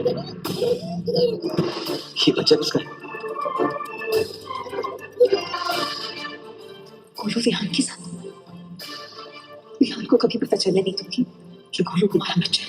ये बच्चा किसका है? गोलू विहान के साथ। विहान को कभी पता चलने नहीं दूंगी कि गोलू तुम्हारा बच्चा है।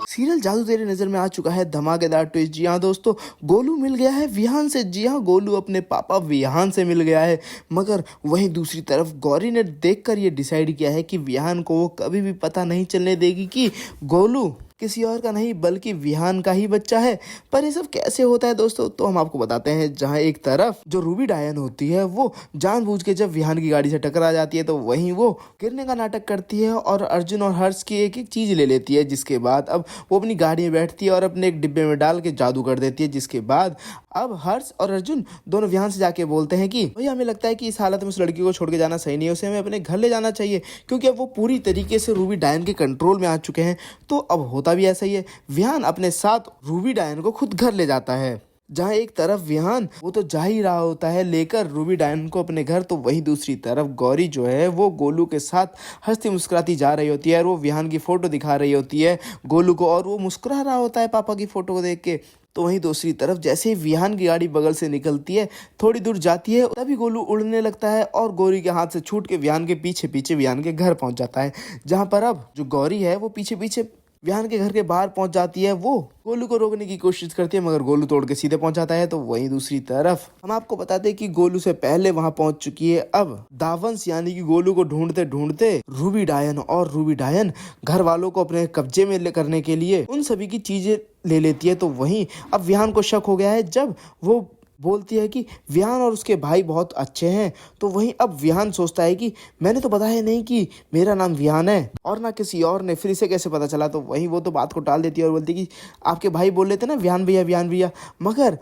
सीरियल जादू तेरी नजर में आ चुका है धमाकेदार ट्विस्ट। जी हाँ दोस्तों, गोलू मिल गया है विहान से। जी हाँ, गोलू अपने पापा विहान से मिल गया है। मगर वहीं दूसरी तरफ गौरी ने देखकर ये डिसाइड किया है कि विहान को वो कभी भी पता नहीं चलने देगी कि गोलू किसी और का नहीं बल्कि विहान का ही बच्चा है। पर ये सब कैसे होता है दोस्तों, तो हम आपको बताते हैं। जहां एक तरफ जो रूबी डायन होती है वो जानबूझ के जब विहान की गाड़ी से टकरा जाती है तो वहीं वो गिरने का नाटक करती है और अर्जुन और हर्ष की एक एक चीज ले लेती है। जिसके बाद अब वो अपनी गाड़ी में बैठती है और अपने एक डिब्बे में डाल के जादू कर देती है। जिसके बाद अब हर्ष और अर्जुन दोनों विहान से जाके बोलते हैं कि भैया हमें लगता है कि इस हालत में उस लड़की को छोड़ के जाना सही नहीं है, उसे हमें अपने घर ले जाना चाहिए, क्योंकि अब वो पूरी तरीके से रूबी डायन के कंट्रोल में आ चुके हैं। तो अब होता भी ऐसा ही है, विहान अपने साथ रूबी डायन को खुद घर ले जाता है। जहां एक तरफ विहान वो तो जा ही रहा होता है लेकर रूबी डायन को अपने घर, तो वहीं दूसरी तरफ गौरी जो है वो गोलू के साथ हंसती मुस्कुराती जा रही होती है और वो विहान की फोटो दिखा रही होती है गोलू को, और वो मुस्कुरा रहा होता है पापा की फोटो को देख के। तो वहीं दूसरी तरफ जैसे ही विहान की गाड़ी बगल से निकलती है, थोड़ी दूर जाती है, तभी गोलू उड़ने लगता है और गौरी के हाथ से छूट के विहान के पीछे पीछे विहान के घर पहुंच जाता है। जहां पर अब जो गौरी है वो पीछे पीछे विहान के घर के बाहर पहुंच जाती है। वो गोलू को रोकने की कोशिश करती है मगर गोलू तोड़ के सीधे पहुंच जाता है। तो वहीं दूसरी तरफ हम आपको बताते हैं कि गोलू से पहले वहां पहुंच चुकी है अब दावंश, यानी कि गोलू को ढूंढते ढूंढते रूबी डायन, और रूबी डायन घर वालों को अपने कब्जे में करने के लिए उन सभी की चीजें ले लेती है। तो वहीं अब विहान को शक हो गया है जब वो बोलती है कि विहान और उसके भाई बहुत अच्छे हैं। तो वहीं अब विहान सोचता है कि मैंने तो बताया नहीं कि मेरा नाम विहान है और ना किसी और ने, फिर इसे कैसे पता चला। तो वहीं वो तो बात को टाल देती है और बोलती है कि आपके भाई बोल लेते ना विहान भैया विहान भैया, मगर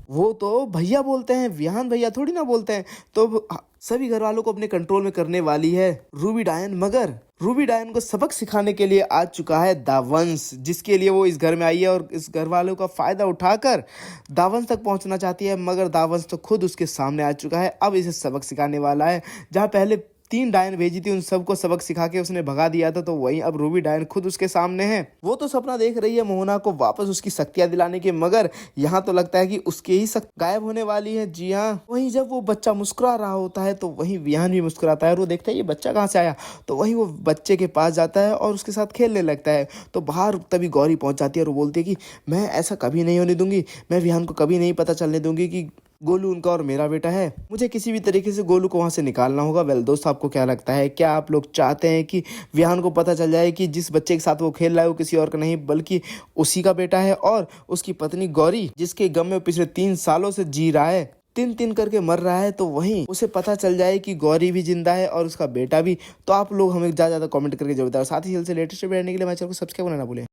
वो तो भैया बोलते हैं, विहान भैया थोड़ी ना बोलते हैं। तो सभी घर वालों को अपने कंट्रोल में करने वाली है रूबी डायन। मगर रूबी डायन को सबक सिखाने के लिए आ चुका है दावंश, जिसके लिए वो इस घर में आई है और इस घर वालों का फायदा उठाकर दावंश तक पहुंचना चाहती है। मगर दावंश तो खुद उसके सामने आ चुका है, अब इसे सबक सिखाने वाला है। जहां पहले 3 डायन भेजी थी उन सबको सबक सिखा के उसने भगा दिया था, तो वहीं अब रूबी डायन खुद उसके सामने है। वो तो सपना देख रही है मोहना को वापस उसकी शक्तियां दिलाने के, मगर यहाँ तो लगता है कि उसके ही गायब होने वाली है। जी हाँ, वहीं जब वो बच्चा मुस्कुरा रहा होता है तो वहीं विहान भी मुस्कुराता है और वो देखता है ये बच्चा कहाँ से आया। तो वहीं वो बच्चे के पास जाता है और उसके साथ खेलने लगता है। तो बाहर तभी गौरी पहुंच जाती है और वो बोलती है कि मैं ऐसा कभी नहीं होने दूंगी, मैं विहान को कभी नहीं पता चलने दूंगी कि गोलू उनका और मेरा बेटा है। मुझे किसी भी तरीके से गोलू को वहां से निकालना होगा। वेल दोस्त, आपको क्या लगता है? क्या आप लोग चाहते हैं कि विहान को पता चल जाए कि जिस बच्चे के साथ वो खेल रहा है वो किसी और का नहीं बल्कि उसी का बेटा है, और उसकी पत्नी गौरी जिसके गम में पिछले 3 सालों से जी रहा है, 3-3 करके मर रहा है, तो वहीं उसे पता चल जाए कि गौरी भी जिंदा है और उसका बेटा भी। तो आप लोग हमें ज़्यादा कमेंट करके जरूर बताओ। साथ ही जल्द से लेटेस्ट वीडियो के लिए हमारे चैनल को सब्सक्राइब करना ना भूलें।